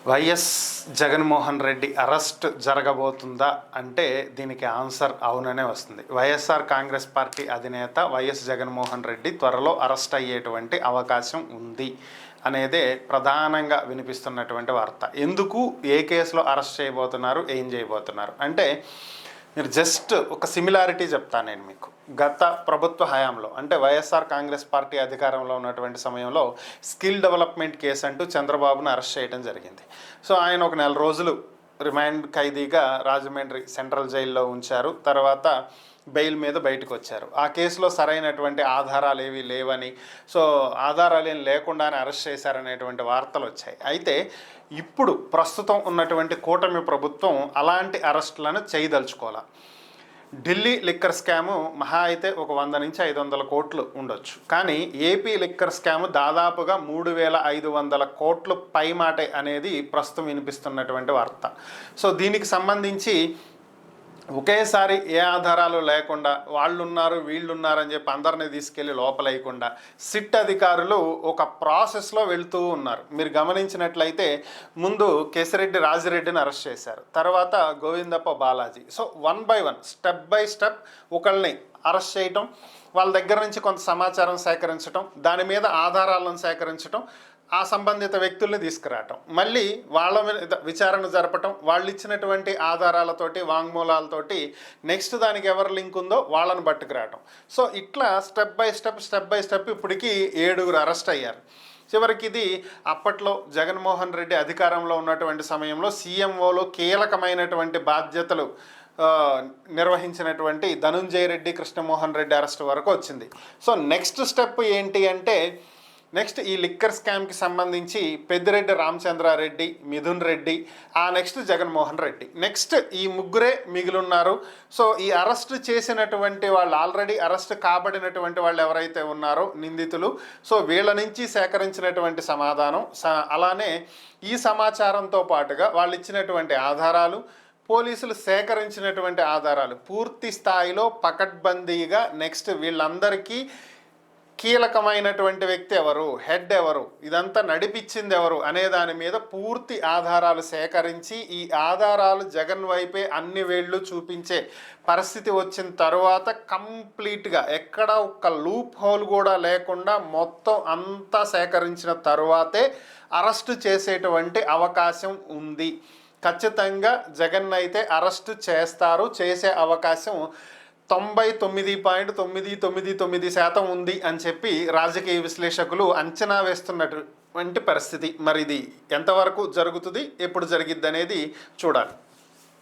YS Jaganmohan Reddy arrest జరగబోతుందా అంటే దీనికి answer అవుననే వస్తుంది. వైఎస్ఆర్ కాంగ్రెస్ పార్టీ అధినేత వైఎస్ జగన్మోహన్ రెడ్డి త్వరలో అరెస్ట్ అయ్యేటువంటి అవకాశం ఉంది అనేదే ప్రధానంగా వినిపిస్తున్నటువంటి వార్త. ఎందుకు, ఏ కేసులో అరెస్ట్ చేయబోతున్నారు, ఏం చేయబోతున్నారు అంటే మీరు జస్ట్ ఒక సిమిలారిటీ చెప్తాను నేను మీకు. గత ప్రభుత్వ హయాంలో అంటే వైఎస్ఆర్ కాంగ్రెస్ పార్టీ అధికారంలో ఉన్నటువంటి సమయంలో స్కిల్ డెవలప్మెంట్ కేసు అంటూ చంద్రబాబును అరెస్ట్ చేయడం జరిగింది. సో ఆయన ఒక నెల రోజులు రిమాండ్ ఖైదీగా రాజమండ్రి సెంట్రల్ జైల్లో ఉంచారు. తర్వాత బెయిల్ మీద బయటకు వచ్చారు. ఆ కేసులో సరైనటువంటి ఆధారాలు ఏవి లేవని, సో ఆధారాలు ఏం లేకుండానే అరెస్ట్ చేశారనేటువంటి వార్తలు వచ్చాయి. అయితే ఇప్పుడు ప్రస్తుతం ఉన్నటువంటి కూటమి ప్రభుత్వం అలాంటి అరెస్టులను చేయదలుచుకోవాలి. ఢిల్లీ లిక్కర్ స్కాము మహా అయితే ఒక 100 నుంచి 500 కోట్లు ఉండొచ్చు. కానీ ఏపీ లిక్కర్ స్కాము దాదాపుగా 3500 కోట్లు పైమాటే అనేది ప్రస్తుతం వినిపిస్తున్నటువంటి వార్త. సో దీనికి సంబంధించి ఒకేసారి ఏ ఆధారాలు లేకుండా వాళ్ళున్నారు వీళ్ళున్నారని చెప్పి అందరినీ తీసుకెళ్ళి లోపలేయకుండా సిట్ అధికారులు ఒక ప్రాసెస్లో వెళ్తూ ఉన్నారు. మీరు గమనించినట్లయితే ముందు కేసిరెడ్డి రాజిరెడ్డిని అరెస్ట్ చేశారు, తర్వాత Govindappa Balaji. So 1 by 1 step by step ఒకళ్ళని అరెస్ట్ చేయటం, వాళ్ళ దగ్గర నుంచి కొంత సమాచారం సేకరించడం, దాని మీద ఆధారాలను సేకరించడం, ఆ సంబంధిత వ్యక్తుల్ని తీసుకురావటం, మళ్ళీ వాళ్ళ మీద విచారణ జరపటం, వాళ్ళు ఇచ్చినటువంటి ఆధారాలతోటి వాంగ్మూలాలతోటి నెక్స్ట్ దానికి ఎవరు లింక్ ఉందో వాళ్ళని పట్టుకురావటం. సో ఇట్లా స్టెప్ బై స్టెప్ ఇప్పటికీ 7గురు అరెస్ట్ అయ్యారు. చివరికి ఇది అప్పట్లో జగన్మోహన్ రెడ్డి అధికారంలో ఉన్నటువంటి సమయంలో సీఎంఓలో కీలకమైనటువంటి బాధ్యతలు నిర్వహించినటువంటి ధనుంజయ రెడ్డి, కృష్ణమోహన్ రెడ్డి అరెస్ట్ వరకు వచ్చింది. సో నెక్స్ట్ స్టెప్ ఏంటి అంటే నెక్స్ట్ ఈ లిక్కర్ స్కామ్కి సంబంధించి పెద్దిరెడ్డి రామచంద్రారెడ్డి, మిథున్ రెడ్డి, ఆ నెక్స్ట్ జగన్మోహన్ రెడ్డి, నెక్స్ట్ ఈ ముగ్గురే మిగిలిన్నారు. సో ఈ అరెస్ట్ చేసినటువంటి వాళ్ళు, ఆల్రెడీ అరెస్ట్ కాబడినటువంటి వాళ్ళు ఎవరైతే ఉన్నారో నిందితులు, సో వీళ్ళ నుంచి సేకరించినటువంటి సమాధానం, అలానే ఈ సమాచారంతో పాటుగా వాళ్ళు ఇచ్చినటువంటి ఆధారాలు, పోలీసులు సేకరించినటువంటి ఆధారాలు పూర్తి స్థాయిలో పకడ్బందీగా నెక్స్ట్ వీళ్ళందరికీ కీలకమైనటువంటి వ్యక్తి ఎవరు, హెడ్ ఎవరు, ఇదంతా నడిపించింది ఎవరు అనే దాని మీద పూర్తి ఆధారాలు సేకరించి ఈ ఆధారాలు జగన్ వైపే అన్ని వేళ్ళు చూపించే పరిస్థితి వచ్చిన తర్వాత కంప్లీట్గా ఎక్కడ ఒక్క లూప్ హోల్ కూడా లేకుండా మొత్తం అంతా సేకరించిన తరువాతే అరెస్టు చేసేటువంటి అవకాశం ఉంది. ఖచ్చితంగా జగన్ అయితే అరెస్టు చేస్తారు, చేసే అవకాశం 99.999% ఉంది అని చెప్పి రాజకీయ విశ్లేషకులు అంచనా వేస్తున్నటువంటి పరిస్థితి. మరి ఇది ఎంతవరకు జరుగుతుంది, ఎప్పుడు జరిగిద్ది అనేది చూడాలి.